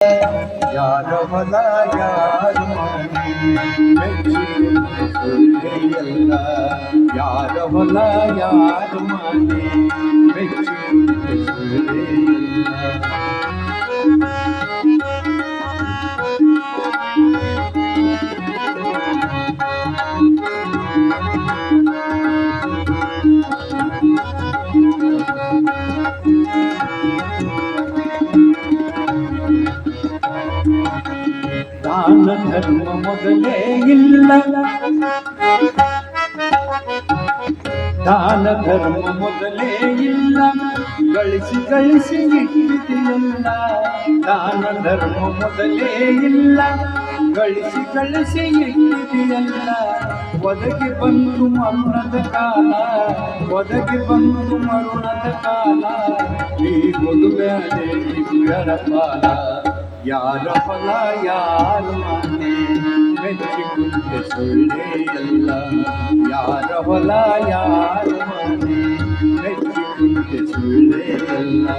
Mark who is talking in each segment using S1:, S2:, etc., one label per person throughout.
S1: ಯಾರ ಹೊಲ ಯಾರ ಮನೆ ಮೆಚ್ಚಿಕೊಂಡು ಸುಳ್ಳೆಯಲ್ಲ. ಯಾರ ಹೊಲ ಯಾರ ಮನೆ ಮೆಚ್ಚಿಕೊಂಡು ಸುಳ್ಳೆಯಲ್ಲ. ದಾನ ಧರ್ಮ ಮೊದಲೇ ಇಲ್ಲ, ದಾನ ಧರ್ಮ ಮೊದಲೇ ಇಲ್ಲ, ಗಳಿಸಿ ಗಳಿಸಿ ಇಟ್ಟಿದೆಯಲ್ಲ. ದಾನ ಧರ್ಮ ಮೊದಲೇ ಇಲ್ಲ, ಗಳಿಸಿ ಗಳಿಸಿ ಇಟ್ಟಿದೆಯಲ್ಲ. ಒದಗಿ ಬಂದು ಮರುಣದ ಕಾಲ, ಒದಗಿ ಬಂದು ಮರುಣದ ಕಾಲ, ಈ ಮದುವೆ ಗುಯರ ಪಾಲ. ಯಾರ ಹೊಲ ಯಾರ ಮನೆ ಮೆಚ್ಚಿಕೊಂಡೆ ಸುಳ್ಳೆಯಲ್ಲ. ಯಾರ ಹೊಲ ಯಾರ ಮನೆ ಮೆಚ್ಚಿಕೊಂಡೆ ಸುಳ್ಳೆಯಲ್ಲ.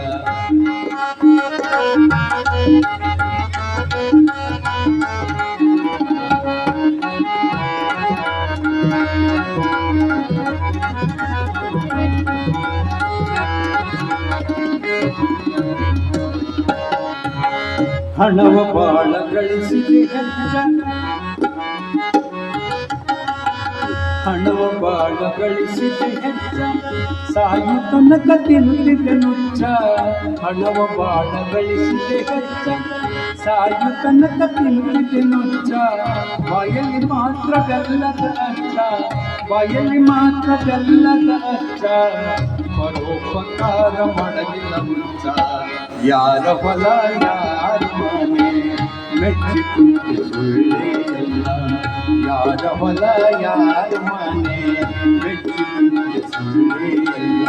S1: ಹಣವ ಬಾಳ ಗಳಿಸಿದೆ ಹೆಚ್ಚ, ಹಣವ ಬಾಳ ಗಳಿಸಿದೆ ಹೆಚ್ಚ, ಸಾಯು ತನಕ ತಿನ್ನುತ್ತಿದ್ದೆ ನುಚ್ಚ. ಹಣವ ಬಾಳ ಗಳಿಸಿದೆ ಹೆಚ್ಚ, ಸಾಯು ತನಕ ತಿನ್ನುತ್ತಿದ್ದೆ ನುಚ್ಚ. ಬಾಯಲ್ಲಿ ಮಾತ್ರ ಬೆಲ್ಲದ ಅಚ್ಚ, ಬಾಯಲ್ಲಿ ಮಾತ್ರ ಬೆಲ್ಲದ ಅಚ್ಚ, ಪರೋಪಕಾರ ಮಾಡಲಿಲ್ಲ ಮುಚ್ಚ. ಯಾರ ಹೊಲ ಯಾರ ಮನೆ ಮೆಚ್ಚಿಕೊಂಡೆ ಸುಳ್ಳೆಯಲ್ಲ. ಯಾರ ಹೊಲ ಯಾರ ಮನೆ ಮೆಚ್ಚಿಕೊಂಡೆ ಸುಳ್ಳೆಯಲ್ಲ.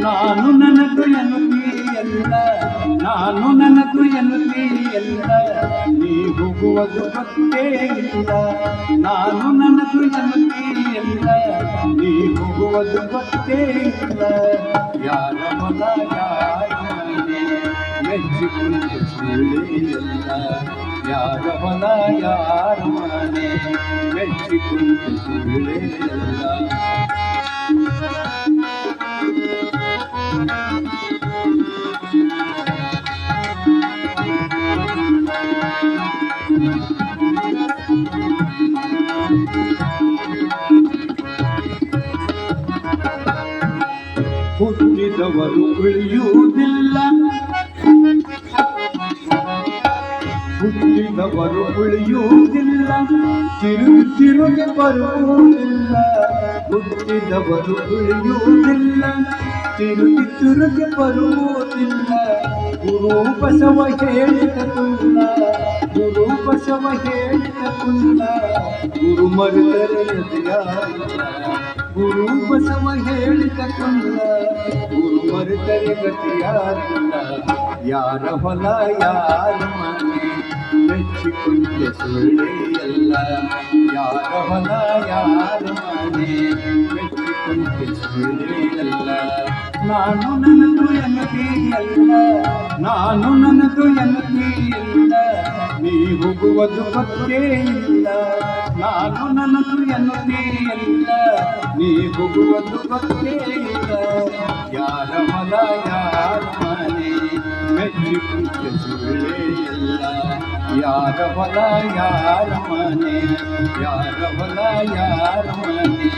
S1: ನಾನು ನನಗೂ ಎನ್ನುತ್ತೀಯಲ್ಲ, ನಾನು ನನಗೂ ಎನ್ನುತ್ತೀಯಲ್ಲ, ನೀ ಹೋಗುವುದು ಗೊತ್ತೇ ಇಲ್ಲ. ನಾನು ನನಗೂ ಎನ್ನುತ್ತೀಯಲ್ಲ, ನೀ ಹೋಗುವುದು ಗೊತ್ತೇ ಇಲ್ಲ. ಯಾರ ಹೊಲ ಯಾರ ಮನೆ ಮೆಚ್ಚಿಕೊಂಡೆ ಸುಳ್ಳೆಯಲ್ಲ. ಯಾರ ಹೊಲ ಯಾರ ಮನೆ ಮೆಚ್ಚಿಕೊಂಡೆ ಸುಳ್ಳೆಯಲ್ಲ. ಹುಟ್ಟಿದವರು ಉಳಿಯುವುದಿಲ್ಲ, ಹುಟ್ಟಿದವರು ಉಳಿಯುವುದಿಲ್ಲ, ತಿರುಗಿ ತಿರುಗಿ ಬರುವುದಿಲ್ಲ. ಹುಟ್ಟಿದವರು ಉಳಿಯುವುದಿಲ್ಲ, ತಿರುಗಿ ತಿರುಗಿ ಬರುವುದಿಲ್ಲ. ಗುರು ಬಸವ ಹೇಳಿದ ಕುಲ್ಲ, ಗುರು ಬಸವ ಹೇಳಿದ ಕುಲ್ಲ, ಗುರು ಮರೆತರೆ ಯಾರಿಲ್ಲ. ಗುರು ಬಸವ ಹೇಳಿದ ಕುಲ್ಲ, ಗುರು ಮರೆತರೆ ಗತಿಯಾರಿಲ್ಲ. ಯಾರ ಹೊಲ ಯಾರ ಮನೆ ಮೆಚ್ಚಿಕೊಂಡೆ ಸುಳ್ಳೆಯಲ್ಲ. ಯಾರ ಹೊಲ ಯಾರ ಮನೆ ಮೆಚ್ಚಿಕೊಂಡೆ ಸುಳ್ಳೆಯಲ್ಲ. ನಾನು ನನಗೂ ಎನ್ನುತ್ತೀಯಲ್ಲ, ನಾನು ನನಗೂ ಎನ್ನುತ್ತೀಯಲ್ಲ, ನೀ ಹೋಗುವುದು ಗೊತ್ತೇ ಇಲ್ಲ. ನಾನು ನನಗೂ ಎನ್ನುತ್ತೀಯಲ್ಲ, ನೀ ಹೋಗುವುದು ಗೊತ್ತೇ ಇಲ್ಲ. ಯಾರ ಹೊಲ ಯಾರ ಮನೆ ಮೆಚ್ಚಿಕೊಂಡೆ ಸುಳ್ಳೆಯಲ್ಲ. ಯಾರ ಹೊಲ ಯಾರ ಮನೆ, ಯಾರ ಹೊಲ ಯಾರ ಮನೆ